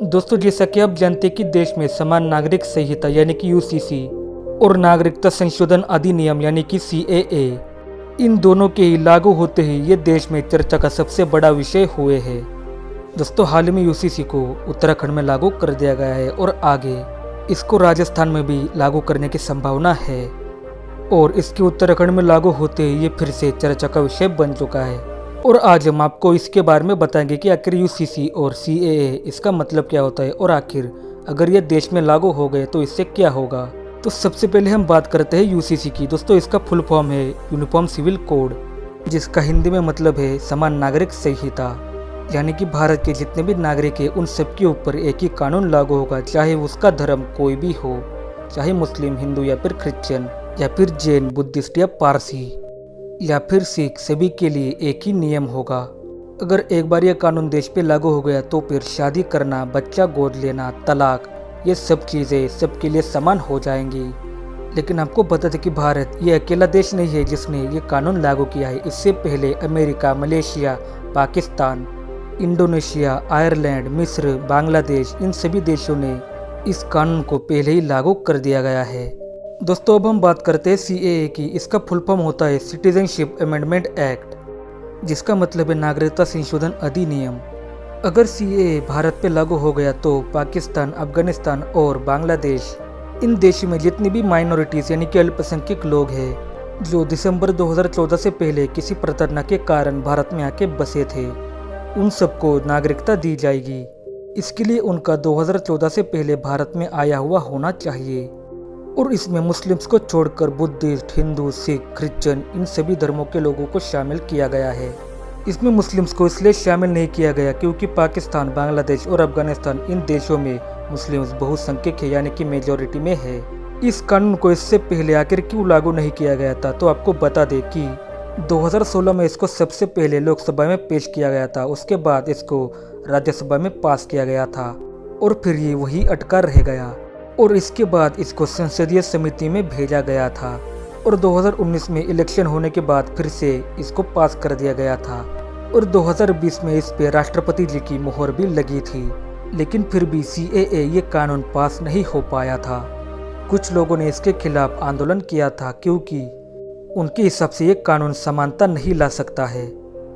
दोस्तों, जैसा कि आप जानते हैं कि देश में समान नागरिक संहिता यानी कि यूसीसी और नागरिकता संशोधन अधिनियम यानी कि सीएए, इन दोनों के ही लागू होते ही ये देश में चर्चा का सबसे बड़ा विषय हुए हैं। दोस्तों, हाल ही में यूसीसी को उत्तराखंड में लागू कर दिया गया है और आगे इसको राजस्थान में भी लागू करने की संभावना है और इसके उत्तराखंड में लागू होते ही ये फिर से चर्चा का विषय बन चुका है। और आज हम आपको इसके बारे में बताएंगे कि आखिर यूसीसी और सीएए इसका मतलब क्या होता है और आखिर अगर ये देश में लागू हो गए तो इससे क्या होगा। तो सबसे पहले हम बात करते हैं यूसीसी की। दोस्तों, इसका फुल फॉर्म है यूनिफॉर्म सिविल कोड, जिसका हिंदी में मतलब है समान नागरिक संहिता। यानी कि भारत के जितने भी नागरिक हैं उन सबके ऊपर एक ही कानून लागू होगा, चाहे उसका धर्म कोई भी हो, चाहे मुस्लिम, हिंदू या फिर क्रिश्चियन या फिर जैन, बुद्धिस्ट या पारसी या फिर सिख, सभी के लिए एक ही नियम होगा। अगर एक बार यह कानून देश पे लागू हो गया तो फिर शादी करना, बच्चा गोद लेना, तलाक, ये सब चीज़ें सबके लिए समान हो जाएंगी। लेकिन आपको बता दें कि भारत ये अकेला देश नहीं है जिसने ये कानून लागू किया है। इससे पहले America, Malaysia, Pakistan, Indonesia, Ireland, मिस्र, बांग्लादेश, इन सभी देशों ने इस कानून को पहले ही लागू कर दिया गया है। दोस्तों, अब हम बात करते हैं सीएए की। इसका फुल फॉर्म होता है सिटीजनशिप अमेंडमेंट एक्ट, जिसका मतलब है नागरिकता संशोधन अधिनियम। अगर सीएए भारत पे लागू हो गया तो पाकिस्तान, अफगानिस्तान और बांग्लादेश, इन देशों में जितनी भी माइनॉरिटीज़ यानी कि अल्पसंख्यक लोग हैं जो दिसंबर 2014 से पहले किसी प्रताड़ना के कारण भारत में आके बसे थे, उन सबको नागरिकता दी जाएगी। इसके लिए उनका 2014 से पहले भारत में आया हुआ होना चाहिए। और इसमें मुस्लिम्स को छोड़कर बुद्धिस्ट, हिंदू, सिख, क्रिश्चियन, इन सभी धर्मों के लोगों को शामिल किया गया है। इसमें मुस्लिम्स को इसलिए शामिल नहीं किया गया क्योंकि पाकिस्तान, बांग्लादेश और अफगानिस्तान, इन देशों में मुस्लिम्स बहुसंख्यक है यानी कि मेजॉरिटी में है। इस कानून को इससे पहले आखिर क्यों लागू नहीं किया गया था, तो आपको बता दें कि 2016 में इसको सबसे पहले लोकसभा में पेश किया गया था। उसके बाद इसको राज्यसभा में पास किया गया था और फिर ये वही अटका रह गया और इसके बाद इसको संसदीय समिति में भेजा गया था और 2019 में इलेक्शन होने के बाद फिर से इसको पास कर दिया गया था और 2020 में इस पे राष्ट्रपति जी की मुहर भी लगी थी। लेकिन फिर भी सीएए ये कानून पास नहीं हो पाया था। कुछ लोगों ने इसके खिलाफ आंदोलन किया था क्योंकि उनके हिसाब से ये कानून समानता नहीं ला सकता है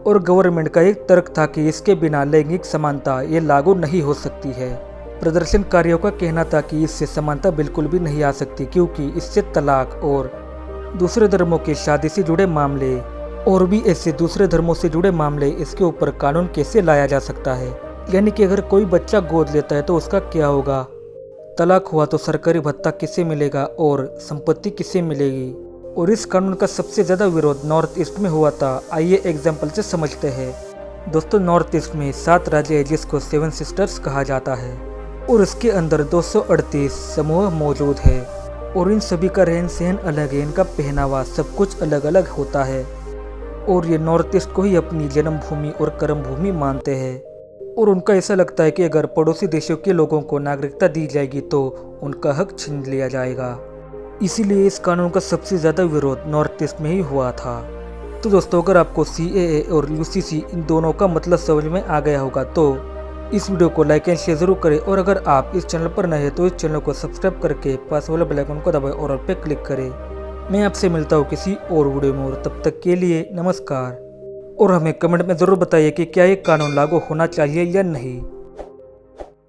और गवर्नमेंट का एक तर्क था कि इसके बिना लैंगिक समानता ये लागू नहीं हो सकती है। प्रदर्शनकारियों का कहना था कि इससे समानता बिल्कुल भी नहीं आ सकती क्योंकि इससे तलाक और दूसरे धर्मों की शादी से जुड़े मामले और भी ऐसे दूसरे धर्मों से जुड़े मामले, इसके ऊपर कानून कैसे लाया जा सकता है। यानी कि अगर कोई बच्चा गोद लेता है तो उसका क्या होगा, तलाक हुआ तो सरकारी भत्ता किसे मिलेगा और संपत्ति किसे मिलेगी। और इस कानून का सबसे ज़्यादा विरोध नॉर्थ ईस्ट में हुआ था। आइए एग्जाम्पल से समझते हैं। दोस्तों, नॉर्थ ईस्ट में 7 राज्य है जिसको 7 सिस्टर्स कहा जाता है और इसके अंदर 238 समूह मौजूद है और इन सभी का रहन सहन अलग है, इनका पहनावा सब कुछ अलग अलग होता है और ये नॉर्थ ईस्ट को ही अपनी जन्मभूमि और कर्मभूमि मानते हैं और उनका ऐसा लगता है कि अगर पड़ोसी देशों के लोगों को नागरिकता दी जाएगी तो उनका हक छीन लिया जाएगा। इसीलिए इस कानून का सबसे ज़्यादा विरोध नॉर्थ ईस्ट में ही हुआ था। तो दोस्तों, अगर आपको सीएए और यूसीसी इन दोनों का मतलब समझ में आ गया होगा तो इस वीडियो को लाइक एंड शेयर जरूर करें और अगर आप इस चैनल पर नए हैं तो इस चैनल को सब्सक्राइब करके पास वाले बेल आइकन को दबाएं और ऑल पे क्लिक करें। मैं आपसे मिलता हूँ किसी और वीडियो में और तब तक के लिए नमस्कार। और हमें कमेंट में ज़रूर बताइए कि क्या ये कानून लागू होना चाहिए या नहीं।